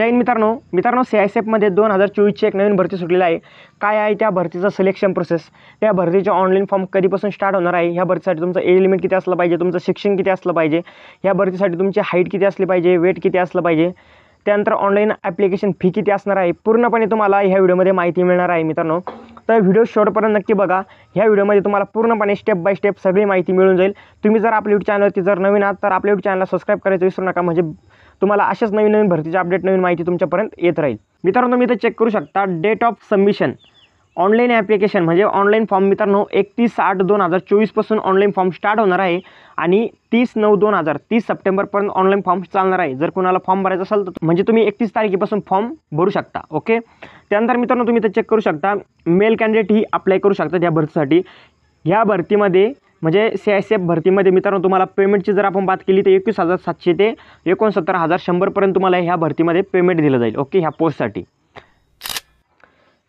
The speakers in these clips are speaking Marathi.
जय हिंद मित्रांनो CISF मध्ये 2024ची एक नवीन भरती सुटलेली आहे। काय आहे त्या भरतीचं सिलेक्शन प्रोसेस, त्या भरतीचे ऑनलाईन फॉर्म कधीपासून स्टार्ट होणार आहे, ह्या भरतीसाठी तुमचं एज लिमिट किती असलं पाहिजे, तुमचं शिक्षण किती असलं पाहिजे, ह्या भरतीसाठी तुमची हाईट किती असली पाहिजे, वेट किती असलं पाहिजे, त्यानंतर ऑनलाईन ॲप्लिकेशन फी किती असणार आहे, पूर्णपणे तुम्हाला ह्या व्हिडिओमध्ये माहिती मिळणार आहे मित्रांनो। तर व्हिडिओ शेवटपर्यंत नक्की बघा। ह्या व्हिडिओमध्ये तुम्हाला पूर्णपणे स्टेप बाय स्टेप सगळी माहिती मिळून जाईल। तुम्ही जर आपल्या यूट्यूब चॅनलवरती जर नवीन आहात तर आपल्या यूट्यूब चॅनलला सबस्क्राईब करायचं विसरू नका, म्हणजे तुम्हाला अशाच नवीन भरतीचे अपडेट नवीन माहिती तुमच्यापर्यंत येत राहील। मित्रांनो तुम्ही इथे चेक करू शकता date of submission online application म्हणजे ऑनलाईन फॉर्म मित्रांनो 31/8/2024 पासून ऑनलाईन फॉर्म स्टार्ट होणार आहे आणि 30/9/2030 सप्टेंबरपर्यंत ऑनलाईन फॉर्म चालणार आहे। जर कोणाला फॉर्म भरायचा असेल तर म्हणजे तुम्ही 31 तारखेपासून फॉर्म भरू शकता। ओके, त्यानंतर मित्रांनो तुम्ही इथे चेक करू शकता मेल कॅन्डिडेट ही अप्लाय करू शकता या भरतीसाठी। ह्या भरतीमध्ये म्हणजे CISF भरतीमध्ये मित्रांनो तुम्हाला पेमेंटची जर आपण बात केली तर 21,700 ते 69,100 पर्यंत तुम्हाला ह्या भरतीमध्ये पेमेंट दिलं जाईल। ओके, ह्या पोस्टसाठी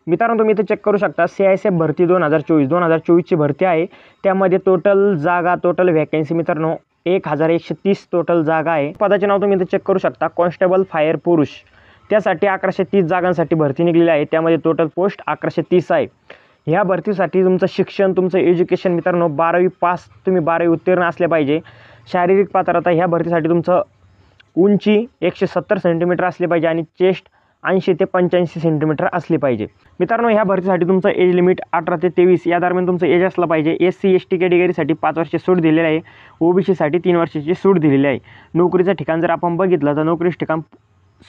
मित्रांनो तुम्ही इथे चेक करू शकता CISF भरती 2024ची भरती आहे। त्यामध्ये टोटल जागा टोटल व्हॅकन्सी मित्रांनो 1130 टोटल जागा आहे। पदाचे नाव तुम्ही इथे चेक करू शकता कॉन्स्टेबल फायर पुरुष, त्यासाठी 1130 जागांसाठी भरती निघलेली आहे। त्यामध्ये टोटल पोस्ट 1130 आहे। ह्या भरतीसाठी तुमचं शिक्षण तुमचं एज्युकेशन मित्रांनो 12वी पास, तुम्ही 12वी उत्तीर्ण असले पाहिजे। शारीरिक पात्रता ह्या भरतीसाठी तुमचं उंची 170 सेंटीमीटर असली पाहिजे आणि चेस्ट 80 ते 85 सेंटीमीटर असली पाहिजे। मित्रांनो ह्या भरतीसाठी तुमचं एज लिमिट 18 ते 23 या दरम्यान तुमचं एज असलं पाहिजे। SC ST कॅटेगरीसाठी 5 वर्ष सूट दिलेली आहे, OBC साठी 3 वर्षाची सूट दिलेली आहे। नोकरीचं ठिकाण जर आपण बघितलं तर नोकरीचं ठिकाण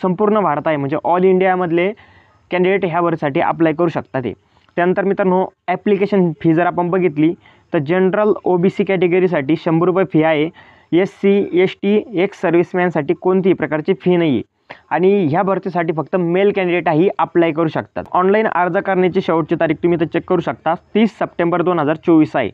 संपूर्ण भारत आहे, म्हणजे ऑल इंडियामधले कॅन्डिडेट ह्या भरतीसाठी अप्लाय करू शकतात। त्यानंतर मित्रांनो ॲप्लिकेशन फी जर आपण बघितली तर जनरल OBC कॅटेगरीसाठी 100 रुपये फी आहे। SC ST एक्स सर्व्हिसमॅनसाठी कोणतीही प्रकारची फी नाही आहे आणि ह्या भरतीसाठी फक्त मेल कॅन्डिडेटही अप्लाय करू शकतात। ऑनलाईन अर्ज करण्याची शेवटची तारीख तुम्ही इथं चेक करू शकता 30 सप्टेंबर 2024 आहे।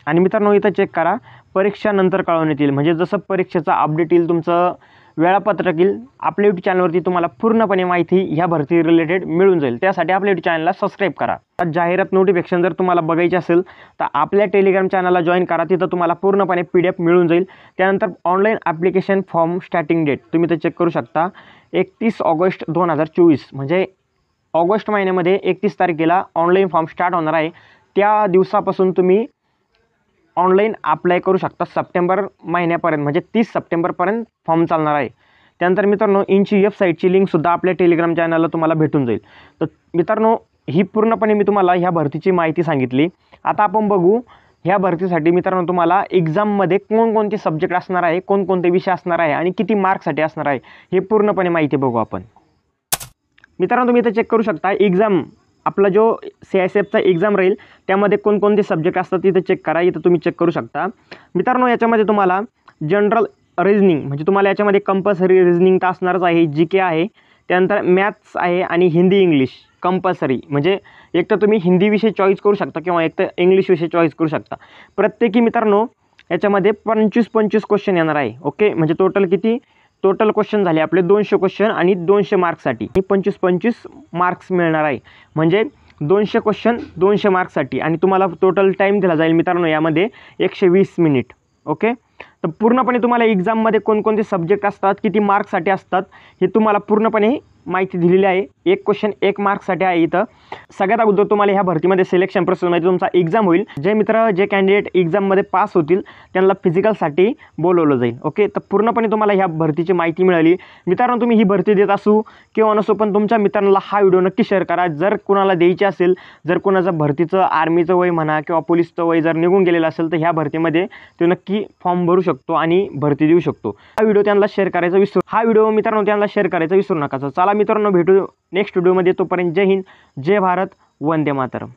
आणि मित्रांनो इथं चेक करा परीक्षा नंतर कळवण्यात येईल, म्हणजे जसं परीक्षेचा अपडेट येईल तुमचं वेळापत्रक येईल आपल्या यूट्यूब चॅनलवरती तुम्हाला पूर्णपणे माहिती ह्या भरती रिलेटेड मिळून जाईल। त्यासाठी आपल्या यूट्यूब चॅनलला सबस्क्राईब करा। जाहिरात नोटिफिकेशन जर तुम्हाला बघायची असेल तर आपल्या टेलिग्राम चॅनलला जॉईन करा, तिथं तुम्हाला पूर्णपणे PDF मिळून जाईल। त्यानंतर online application form starting date तुम्ही ते चेक करू शकता 31 ऑगस्ट 2024, म्हणजे ऑगस्ट महिन्यामध्ये 31 तारखेला ऑनलाईन फॉर्म स्टार्ट होणार आहे। त्या दिवसापासून तुम्ही ऑनलाईन अप्लाय करू शकता सप्टेंबर महिन्यापर्यंत, म्हणजे 30 सप्टेंबरपर्यंत फॉर्म चालणार आहे। त्यानंतर मित्रांनो इनची वेबसाईटची लिंकसुद्धा आपल्या टेलिग्राम चॅनलला तुम्हाला भेटून जाईल। तर मित्रांनो ही पूर्णपणे मी तुम्हाला ह्या भरतीची माहिती सांगितली। आता आपण बघू ह्या भरतीसाठी मित्रांनो तुम्हाला एक्झाममध्ये कोणकोणते सब्जेक्ट असणार आहे, कोणकोणते विषय असणार आहे आणि किती मार्क्ससाठी असणार आहे हे पूर्णपणे माहिती बघू आपण। मित्रांनो तुम्ही इथे चेक करू शकता एक्झाम आपला जो CISFचा एक्झाम राहील त्यामध्ये कोणकोणते सब्जेक्ट असतात तिथे चेक करा। इथं तुम्ही चेक करू शकता मित्रांनो याच्यामध्ये तुम्हाला जनरल रिजनिंग म्हणजे तुम्हाला याच्यामध्ये कंपल्सरी रिजनिंग तर असणारच आहे, GK आहे, त्यानंतर मॅथ्स आहे आणि हिंदी इंग्लिश कंपल्सरी, म्हणजे एक तर तुम्ही हिंदी विषय चॉईस करू शकता किंवा एक तर इंग्लिश विषय चॉईस करू शकता। प्रत्येकी मित्रांनो याच्यामध्ये 25-25 क्वेश्चन येणार आहे। ओके, म्हणजे टोटल किती टोटल क्वेश्चन झाले आपले 200 क्वेश्चन आणि 200 मार्क्ससाठी 25-25 मार्क्स मिळणार आहे, म्हणजे 200 क्वेश्चन 200 मार्क्ससाठी आणि तुम्हाला टोटल टाईम दिला जाईल मित्रांनो यामध्ये 120 मिनिट। ओके, तर पूर्णपणे तुम्हाला एक्झाममध्ये कोणकोणते सब्जेक्ट असतात किती मार्क्ससाठी असतात हे तुम्हाला पूर्णपणे माहिती दिलेली आहे। एक क्वेश्चन 1 मार्क्ससाठी आहे। इथं सगळ्यात अगोदर तुम्हाला ह्या भरतीमध्ये सिलेक्शन प्रोसेसमध्ये तुमचा एक्झाम होईल। जे कॅन्डिडेट एक्झाममध्ये पास होतील त्यांना फिजिकलसाठी बोलवलं जाईल। ओके, तर पूर्णपणे तुम्हाला ह्या भरतीची माहिती मिळाली। मित्रांनो तुम्ही ही भरती देत असू किंवा नसो पण तुमच्या मित्रांना हा व्हिडिओ नक्की शेअर करा। जर कोणाला द्यायची असेल, जर कोणाचं भरतीचं आर्मीचं वय म्हणा किंवा पोलीसचं वय जर निघून गेलेलं असेल तर ह्या भरतीमध्ये तो नक्की फॉर्म भरू शकतो आणि भरती देऊ शकतो। हा व्हिडिओ त्यांना शेअर करायचा विसरू नका। चला मित्रांनो भेटू नेक्स्ट व्हिडिओमध्ये, तोपर्यंत जय हिंद, जय भारत, वंदे मातरम।